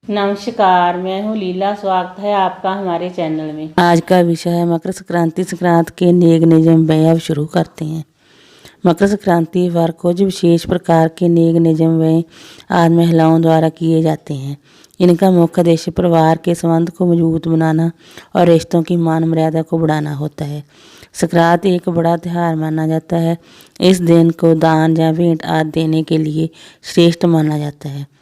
नमस्कार, मैं हूँ लीला। स्वागत है आपका हमारे चैनल में। आज का विषय है मकर संक्रांति। संक्रांति के नेक नियम व अब शुरू करते हैं। मकर संक्रांति पर कुछ विशेष प्रकार के नेक नियम व आज महिलाओं द्वारा किए जाते हैं। इनका मुख्य उद्देश्य परिवार के संबंध को मजबूत बनाना और रिश्तों की मान मर्यादा को बढ़ाना होता है। संक्रांति एक बड़ा त्यौहार माना जाता है। इस दिन को दान या भेंट आदि देने के लिए श्रेष्ठ माना जाता है।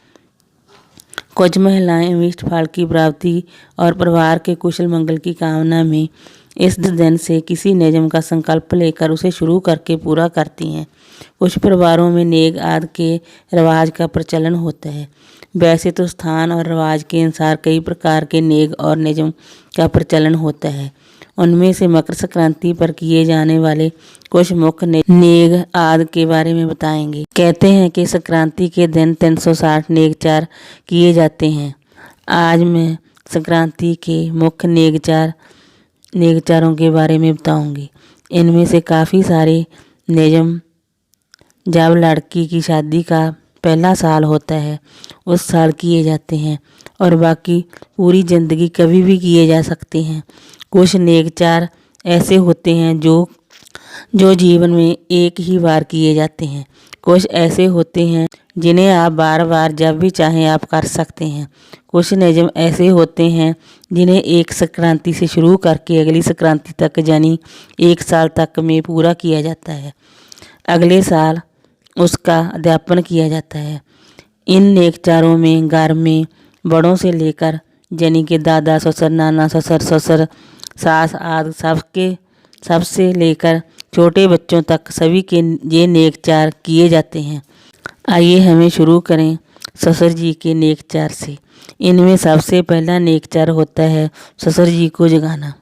कुछ महिलाएं इष्ट फल की प्राप्ति और परिवार के कुशल मंगल की कामना में इस दिन से किसी नियम का संकल्प लेकर उसे शुरू करके पूरा करती हैं। कुछ परिवारों में नेक आदि के रिवाज का प्रचलन होता है। वैसे तो स्थान और रिवाज के अनुसार कई प्रकार के नेक और नियम का प्रचलन होता है। उनमें से मकर संक्रांति पर किए जाने वाले कुछ मुख्य नेक आदि के बारे में बताएंगे। कहते हैं कि संक्रांति के दिन 360 नेकचार किए जाते हैं। आज मैं संक्रांति के मुख्य नेकचारों के बारे में बताऊंगी। इनमें से काफ़ी सारे नियम जब लड़की की शादी का पहला साल होता है उस साल किए जाते हैं और बाकी पूरी ज़िंदगी कभी भी किए जा सकते हैं। कुछ नेकचार ऐसे होते हैं जो जीवन में एक ही बार किए जाते हैं। कुछ ऐसे होते हैं जिन्हें आप बार बार जब भी चाहें आप कर सकते हैं। कुछ नियम ऐसे होते हैं जिन्हें एक संक्रांति से शुरू करके अगली संक्रांति तक यानी एक साल तक में पूरा किया जाता है। अगले साल उसका अध्यापन किया जाता है। इन नेकचारों में घर में बड़ों से लेकर यानी कि दादा ससुर, नाना ससुर, सास आदि सबसे लेकर छोटे बच्चों तक सभी के ये नेकचार किए जाते हैं। आइए हमें शुरू करें ससुर जी के नेकचार से। इनमें सबसे पहला नेकचार होता है ससुर जी को जगाना।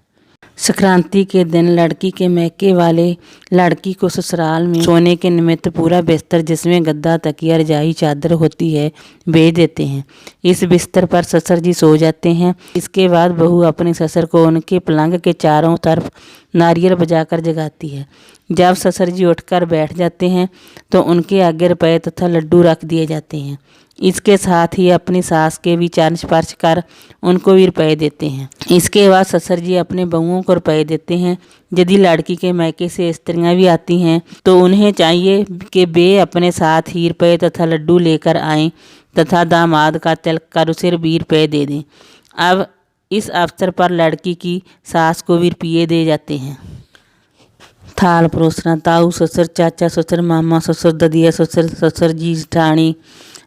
संक्रांति के दिन लड़की के मैके वाले लड़की को ससुराल में सोने के निमित्त पूरा बिस्तर जिसमें गद्दा, तकिया, रजाई, चादर होती है भेज देते हैं। इस बिस्तर पर ससुर जी सो जाते हैं। इसके बाद बहू अपने ससुर को उनके पलंग के चारों तरफ नारियल बजाकर जगाती है। जब ससुर जी उठकर बैठ जाते हैं तो उनके आगे रुपए तथा लड्डू रख दिए जाते हैं। इसके साथ ही अपनी सास के भी चरण स्पर्श कर उनको भी रुपए देते हैं। इसके बाद ससुर जी अपने बहुओं को रुपए देते हैं। यदि लड़की के मैके से स्त्रियां भी आती हैं तो उन्हें चाहिए कि वे अपने साथ ही रुपए तथा लड्डू लेकर आएं तथा दामाद का तिलक कर उसे भी रुपए दे दें। अब इस अवसर पर लड़की की सास को भी रुपये दे जाते हैं। थाल परोसना। ताऊ ससुर, चाचा ससुर, मामा ससुर, ददिया ससुर, ससुर जी, जेठानी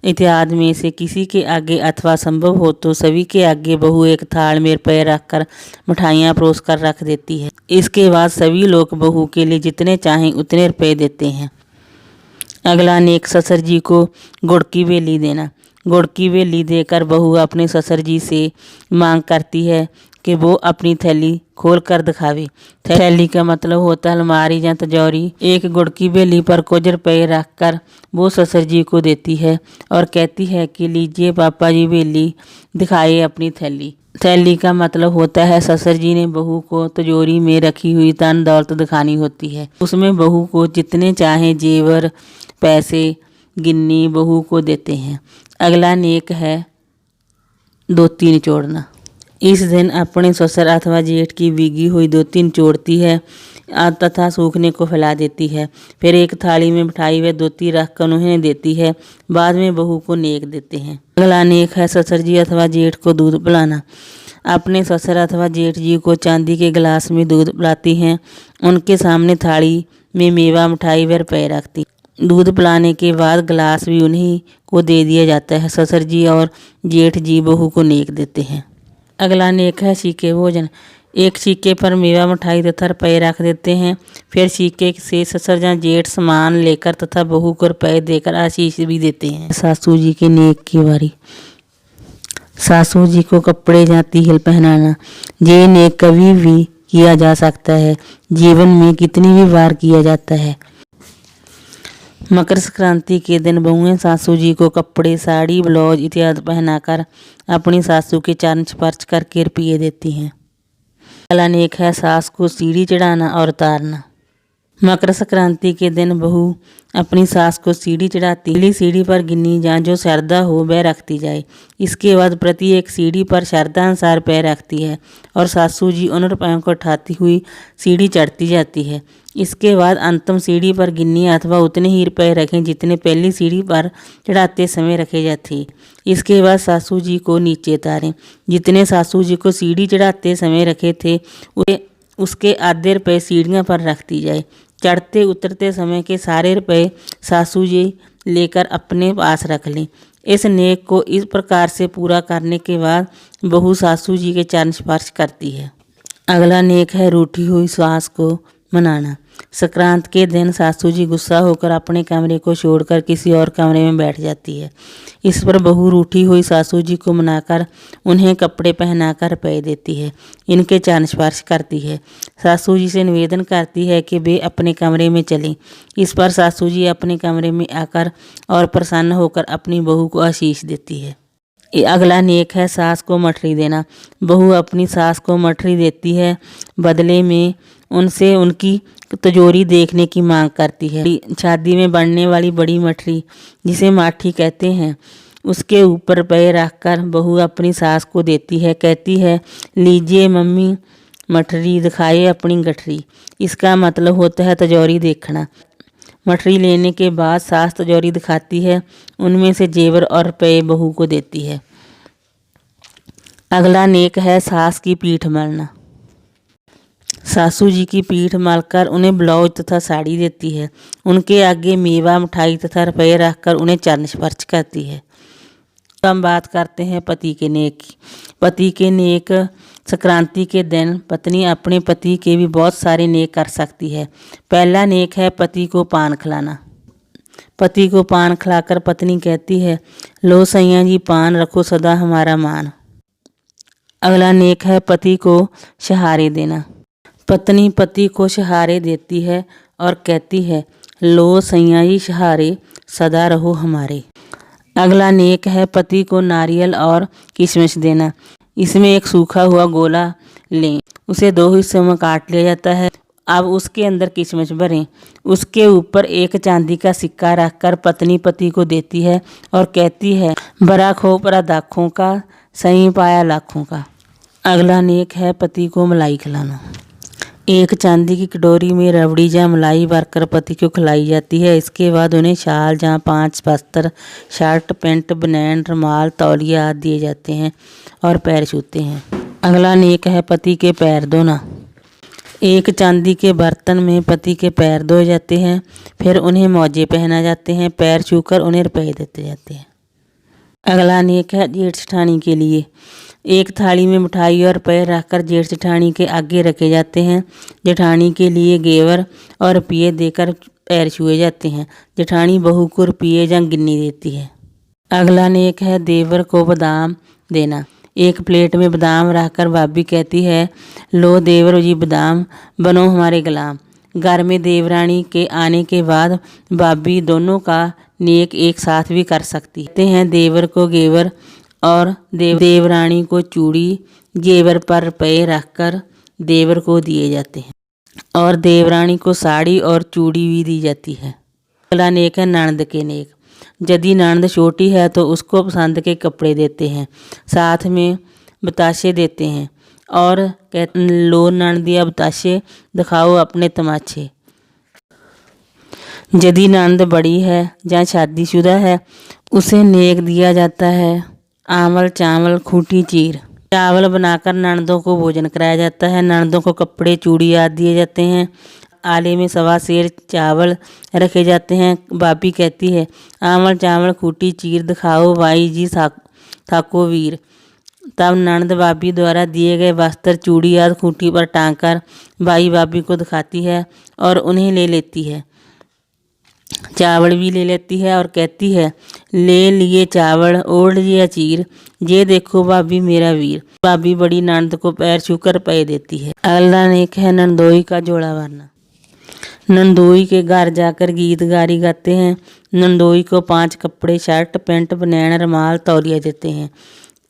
इत्यादि में से किसी के आगे अथवा संभव हो तो सभी के आगे बहू एक थाल में रुपये रखकर मिठाइयाँ परोस कर रख देती है। इसके बाद सभी लोग बहू के लिए जितने चाहें उतने रुपये देते हैं। अगला नेक ससुर जी को गुड़ की बेली देना। गुड़ की बेली देकर बहू अपने ससुर जी से मांग करती है कि वो अपनी थैली खोल कर दिखावे। थैली का मतलब होता है अलमारी या तिजोरी। एक गुड़ की बेली पर कुछ रुपये रख कर वो ससुर जी को देती है और कहती है कि लीजिए पापा जी बेली, दिखाए अपनी थैली। थैली का मतलब होता है ससुर जी ने बहू को तिजोरी में रखी हुई धन दौलत दिखानी होती है। उसमें बहू को जितने चाहे जेवर, पैसे, गिन्नी बहू को देते हैं। अगला नेक है धोती निचोड़ना। इस दिन अपने ससुर अथवा जेठ की भीगी हुई धोती निचोड़ती है तथा सूखने को फैला देती है। फिर एक थाली में मिठाई व धोती रखकर उन्हें देती है। बाद में बहू को नेक देते हैं। अगला नेक है ससुर जी अथवा जेठ को दूध पिलाना। अपने ससुर अथवा जेठ जी को चांदी के गिलास में दूध पिलाती हैं। उनके सामने थाली में मेवा, मिठाई व रुपये रखती। दूध पिलाने के बाद गिलास भी उन्हीं को दे दिया जाता है। ससुर जी और जेठ जी बहू को नेक देते हैं। अगला नेक है सीके भोजन। एक सीके पर मेवा, मिठाई तथा रुपये रख देते हैं। फिर सीके से ससुर या जेठ सामान लेकर तथा बहू को रुपये देकर आशीष भी देते हैं। सासू जी के नेक की बारी। सासू जी को कपड़े या तिल पहनाना। ये नेक कभी भी किया जा सकता है। जीवन में कितनी भी बार किया जाता है। मकर संक्रांति के दिन बहुएं सासू जी को कपड़े, साड़ी, ब्लाउज इत्यादि पहनाकर अपनी सासू के चरण स्पर्श करके रुपये देती हैं। अगला नेक है सास को सीढ़ी चढ़ाना और उतारना। मकर संक्रांति के दिन बहू अपनी सास को सीढ़ी चढ़ाती, पहली सीढ़ी पर गिन्नी जहाँ जो श्रद्धा हो वह रखती जाए। इसके बाद प्रत्येक सीढ़ी पर श्रद्धा अनुसार पैर रखती है और सासू जी उन रुपयों को उठाती हुई सीढ़ी चढ़ती जाती है। इसके बाद अंतिम सीढ़ी पर गिन्नी अथवा उतने ही रुपये रखें जितने पहली सीढ़ी पर चढ़ाते समय रखे जाते। इसके बाद सासू जी को नीचे उतारें। जितने सासू जी को सीढ़ी चढ़ाते समय रखे थे उसके आधे रुपये सीढ़ियों पर रख दी जाए। चढ़ते उतरते समय के सारे रुपये सासू जी लेकर अपने पास रख लें। इस नेक को इस प्रकार से पूरा करने के बाद बहू सासू जी के चरण स्पर्श करती है। अगला नेक है रूठी हुई सास को मनाना। संक्रांत के दिन सासू जी गुस्सा होकर अपने कमरे को छोड़कर किसी और कमरे में बैठ जाती है। इस पर बहू रूठी हुई सासू जी को मनाकर उन्हें कपड़े पहनाकर रुपये देती है, इनके चरण स्पर्श करती है। सासू जी से निवेदन करती है कि वे अपने कमरे में चलें। इस पर सासू जी अपने कमरे में आकर और प्रसन्न होकर अपनी बहू को आशीष देती है। अगला नेक है सास को मठरी देना। बहू अपनी सास को मठरी देती है, बदले में उनसे उनकी तिजोरी देखने की मांग करती है। शादी में बनने वाली बड़ी मठरी जिसे माठी कहते हैं, उसके ऊपर रुपये रखकर बहू अपनी सास को देती है। कहती है, लीजिए मम्मी मठरी, दिखाए अपनी गठरी। इसका मतलब होता है तिजोरी देखना। मठरी लेने के बाद सास तिजोरी दिखाती है, उनमें से जेवर और रुपये बहू को देती है। अगला नेक है सास की पीठ मलना। सासू जी की पीठ मलकर उन्हें ब्लाउज तथा साड़ी देती है। उनके आगे मेवा मिठाई तथा रुपये रखकर उन्हें चरण स्पर्श करती है। तो हम बात करते हैं पति के नेक की। पति के नेक संक्रांति के दिन पत्नी अपने पति के भी बहुत सारे नेक कर सकती है। पहला नेक है पति को पान खिलाना। पति को पान खिलाकर पत्नी कहती है, लो सैया जी पान रखो सदा हमारा मान। अगला नेक है पति को सहारे देना। पत्नी पति को सहारे देती है और कहती है, लो सैया जी सहारे सदा रहो हमारे। अगला नेक है पति को नारियल और किशमिश देना। इसमें एक सूखा हुआ गोला लें, उसे 2 हिस्सों में काट लिया जाता है। अब उसके अंदर किशमिश भरें, उसके ऊपर एक चांदी का सिक्का रखकर पत्नी पति को देती है और कहती है, बड़ा खोपरा दाखों का, सही पाया लाखों का। अगला नेक है पति को मलाई खिलाना। एक चांदी की कटोरी में रबड़ी या मलाई भरकर पति को खिलाई जाती है। इसके बाद उन्हें शाल जहाँ 5 वस्त्र, शर्ट, पैंट, बनैन, रुमाल, तौलिया आदि दिए जाते हैं और पैर छूते हैं। अगला नेक है पति के पैर धोना। एक चांदी के बर्तन में पति के पैर धोए जाते हैं, फिर उन्हें मोजे पहना जाते हैं, पैर छूकर उन्हें रुपये देते जाते हैं। अगला नेक है जेठ जेठानी के लिए। एक थाली में मिठाई और रुपये रखकर जेठ जेठानी के आगे रखे जाते हैं। जेठानी के लिए घेवर और रुपये देकर पैर छुए जाते हैं। जेठानी बहू को रुपये या गिन्नी देती है। अगला नेक है देवर को बादाम देना। एक प्लेट में बादाम रखकर भाभी कहती है, लो देवर जी बादाम, बनो हमारे गुलाम। घर में देवरानी के आने के बाद भाभी दोनों का नेक एक साथ भी कर सकती हैं। देवर को घेवर और देवरानी को चूड़ी, जेवर पर रुपये रखकर देवर को दिए जाते हैं और देवरानी को साड़ी और चूड़ी भी दी जाती है। अगला नेक है ननद के नेक। यदि ननद छोटी है तो उसको पसंद के कपड़े देते हैं, साथ में बताशे देते हैं और कहते, लो ननदिया बताशे, दिखाओ अपने तमाचे। यदि ननद बड़ी है या शादीशुदा है उसे नेक दिया जाता है आमल, चावल, खूंटी चीर। चावल बनाकर ननदों को भोजन कराया जाता है। ननदों को कपड़े, चूड़ी आदि दिए जाते हैं। आले में 1.25 सेर चावल रखे जाते हैं। भाभी कहती है, आमल, चावल, खूंटी चीर, दिखाओ भाई जी थाको वीर। तब ननद भाभी द्वारा दिए गए वस्त्र, चूड़ी आदि खूंटी पर टांग कर भाई भाभी को दिखाती है और उन्हें ले लेती है। चावल भी ले लेती है और कहती है, ले लिए चावल, ओढ़ लिया चीर, ये देखो भाभी मेरा वीर। भाभी बड़ी ननद को पैर छूकर रुपये देती है। अगला नेक है नंदोई का जोड़ा भरना। नंदोई के घर जाकर गीत गारी गाते हैं। नंदोई को 5 कपड़े, शर्ट, पैंट, बनैन, रुमाल, तौलिया देते हैं।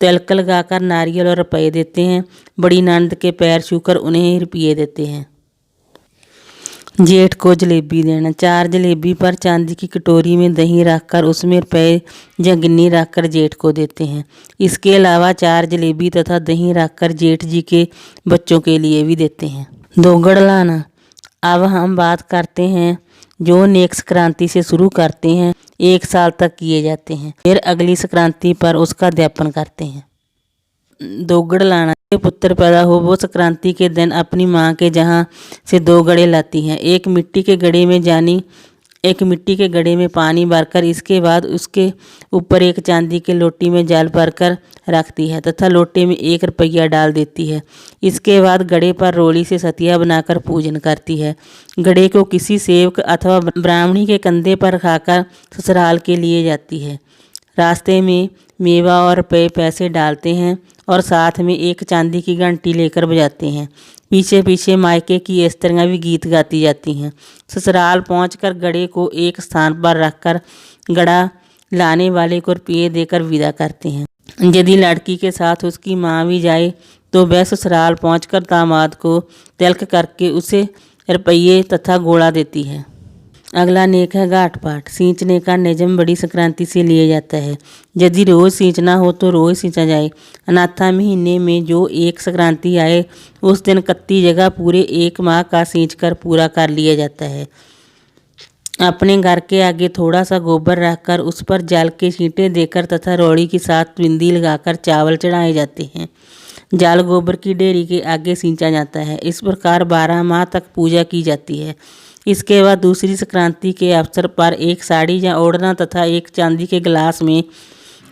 तिलक लगाकर नारियल और रुपये देते हैं। बड़ी ननद के पैर छूकर उन्हें रुपये देते हैं। जेठ को जलेबी देना। 4 जलेबी पर चांदी की कटोरी में दही रखकर उसमें रुपये या गिन्नी रखकर जेठ को देते हैं। इसके अलावा 4 जलेबी तथा दही रखकर जेठ जी के बच्चों के लिए भी देते हैं। दोगड़ लाना। अब हम बात करते हैं जो नेक संक्रांति से शुरू करते हैं, 1 साल तक किए जाते हैं, फिर अगली संक्रांति पर उसका अध्यापन करते हैं। दोगड़ लाना। पुत्र पैदा हो वो संक्रांति के दिन अपनी माँ के जहाँ से 2 गड़े लाती हैं। एक मिट्टी के गड़े में पानी भरकर इसके बाद उसके ऊपर एक चांदी के लोटी में जल भरकर रखती है तथा लोटे में 1 रुपया डाल देती है। इसके बाद गड़े पर रोली से सतिया बनाकर पूजन करती है। गड़े को किसी सेवक अथवा ब्राह्मणी के कंधे पर रखाकर ससुराल के लिए जाती है। रास्ते में मेवा और रुपये पैसे डालते हैं और साथ में एक चांदी की घंटी लेकर बजाते हैं। पीछे पीछे मायके की स्त्रियाँ भी गीत गाती जाती हैं। ससुराल पहुंचकर गड़े को एक स्थान पर रखकर गड़ा लाने वाले को रुपये देकर विदा करते हैं। यदि लड़की के साथ उसकी माँ भी जाए तो वह ससुराल पहुंचकर दामाद को तिलक करके उसे रुपये तथा गोला देती है। अगला नेक है घाट पाट। सींचने का नियम बड़ी संक्रांति से लिया जाता है। यदि रोज़ सींचना हो तो रोज़ सींचा जाए। अनाथा महीने में जो एक संक्रांति आए उस दिन कत्ती जगह पूरे 1 माह का सींच कर पूरा कर लिया जाता है। अपने घर के आगे थोड़ा सा गोबर रखकर उस पर जल के छींटे देकर तथा रौड़ी के साथ बिंदी लगाकर चावल चढ़ाए जाते हैं। जल गोबर की डेरी के आगे सींचा जाता है। इस प्रकार 12 माह तक पूजा की जाती है। इसके बाद दूसरी संक्रांति के अवसर पर एक साड़ी या ओढ़ना तथा एक चांदी के गिलास में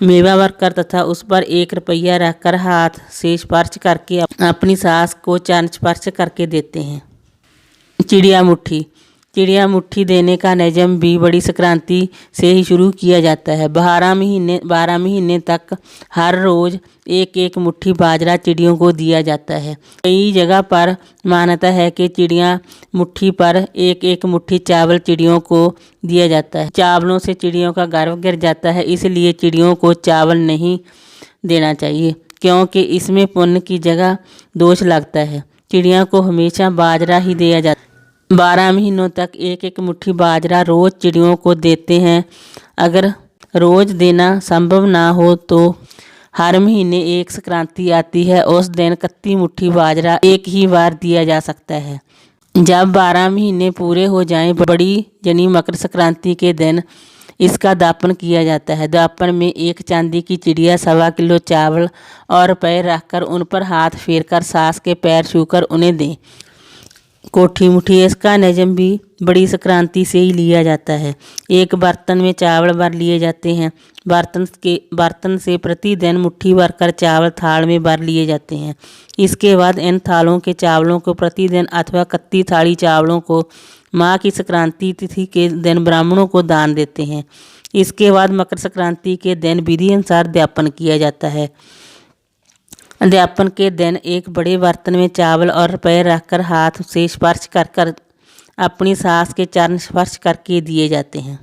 मेवा भरकर तथा उस पर 1 रुपया रखकर हाथ से स्पर्श करके अपनी सास को चरण स्पर्श करके देते हैं। चिड़िया मुट्ठी। चिड़िया मुट्ठी देने का नियम भी बड़ी संक्रांति से ही शुरू किया जाता है। 12 महीने तक हर रोज़ 1-1 मुट्ठी बाजरा चिड़ियों को दिया जाता है। कई जगह पर मान्यता है कि चिड़िया मुट्ठी पर 1-1 मुट्ठी चावल चिड़ियों को दिया जाता है। चावलों से चिड़ियों का गर्व गिर जाता है, इसलिए चिड़ियों को चावल नहीं देना चाहिए क्योंकि इसमें पुण्य की जगह दोष लगता है। चिड़िया को हमेशा बाजरा ही दिया जाता है। 12 महीनों तक 1-1 मुट्ठी बाजरा रोज़ चिड़ियों को देते हैं। अगर रोज़ देना संभव ना हो तो हर महीने एक संक्रांति आती है, उस दिन 31 मुट्ठी बाजरा एक ही बार दिया जा सकता है। जब 12 महीने पूरे हो जाएं, बड़ी यानी मकर संक्रांति के दिन इसका दापन किया जाता है। दापन में एक चांदी की चिड़िया, 1.25 किलो चावल और रुपये रखकर उन पर हाथ फेरकर सास के पैर छूकर उन्हें दें। कोठी मुठी। इसका नियम भी बड़ी संक्रांति से ही लिया जाता है। एक बर्तन में चावल भर लिए जाते हैं। बर्तन से प्रतिदिन मुट्ठी भरकर चावल थाल में भर लिए जाते हैं। इसके बाद इन थालों के चावलों को प्रतिदिन अथवा 31 थाली चावलों को माँ की संक्रांति तिथि के दिन ब्राह्मणों को दान देते हैं। इसके बाद मकर संक्रांति के दिन विधि अनुसार अध्यापन किया जाता है। अध्यापन के दिन एक बड़े बर्तन में चावल और रुपये रखकर हाथ से स्पर्श कर अपनी सास के चरण स्पर्श करके दिए जाते हैं।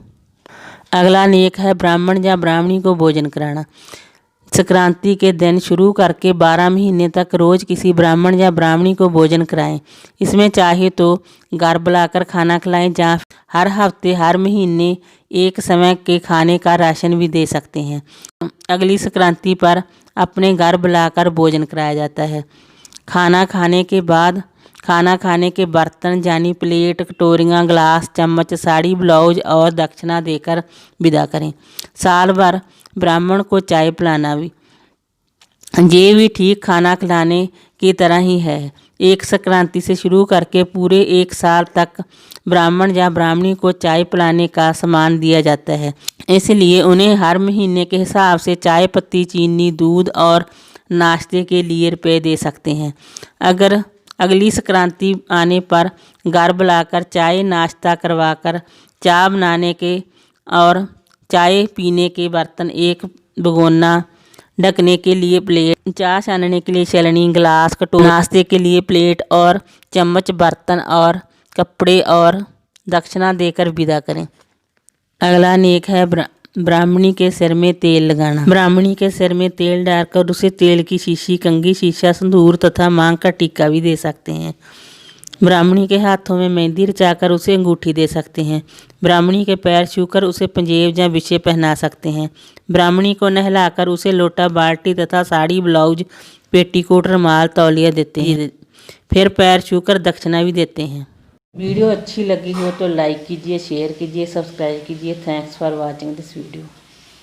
अगला नेक है ब्राह्मण या ब्राह्मणी को भोजन कराना। संक्रांति के दिन शुरू करके 12 महीने तक रोज़ किसी ब्राह्मण या ब्राह्मणी को भोजन कराएं। इसमें चाहे तो घर बुलाकर खाना खिलाएं या हर हफ्ते हर महीने एक समय के खाने का राशन भी दे सकते हैं। अगली संक्रांति पर अपने घर बुलाकर भोजन कराया जाता है। खाना खाने के बर्तन यानी प्लेट, कटोरियाँ, गिलास, चम्मच, साड़ी, ब्लाउज और दक्षिणा देकर विदा करें। साल भर ब्राह्मण को चाय पिलाना ये भी ठीक खाना खिलाने की तरह ही है। एक संक्रांति से शुरू करके पूरे 1 साल तक ब्राह्मण या ब्राह्मणी को चाय पिलाने का सम्मान दिया जाता है। इसलिए उन्हें हर महीने के हिसाब से चाय पत्ती, चीनी, दूध और नाश्ते के लिए रुपये दे सकते हैं। अगर अगली संक्रांति आने पर घर बुलाकर चाय नाश्ता करवाकर चाय बनाने के और चाय पीने के बर्तन, एक भगोना, ढकने के लिए प्लेट, चाय छानने के लिए छलनी, गिलास, कटोरी, नाश्ते के लिए प्लेट और चम्मच, बर्तन और कपड़े और दक्षिणा देकर विदा करें। अगला नेक है ब्राह्मणी के सिर में तेल लगाना। ब्राह्मणी के सिर में तेल डालकर उसे तेल की शीशी, कंघी, शीशा, सिंदूर तथा मांग का टीका भी दे सकते हैं। ब्राह्मणी के हाथों में मेहंदी रचाकर उसे अंगूठी दे सकते हैं। ब्राह्मणी के पैर छूकर उसे पंजेब या बिछे पहना सकते हैं। ब्राह्मणी को नहलाकर उसे लोटा, बाल्टी तथा साड़ी, ब्लाउज, पेटीकोट, रुमाल, तौलिया देते हैं। फिर पैर छूकर दक्षिणा भी देते हैं। वीडियो अच्छी लगी हो तो लाइक कीजिए, शेयर कीजिए, सब्सक्राइब कीजिए। Thanks for watching this video.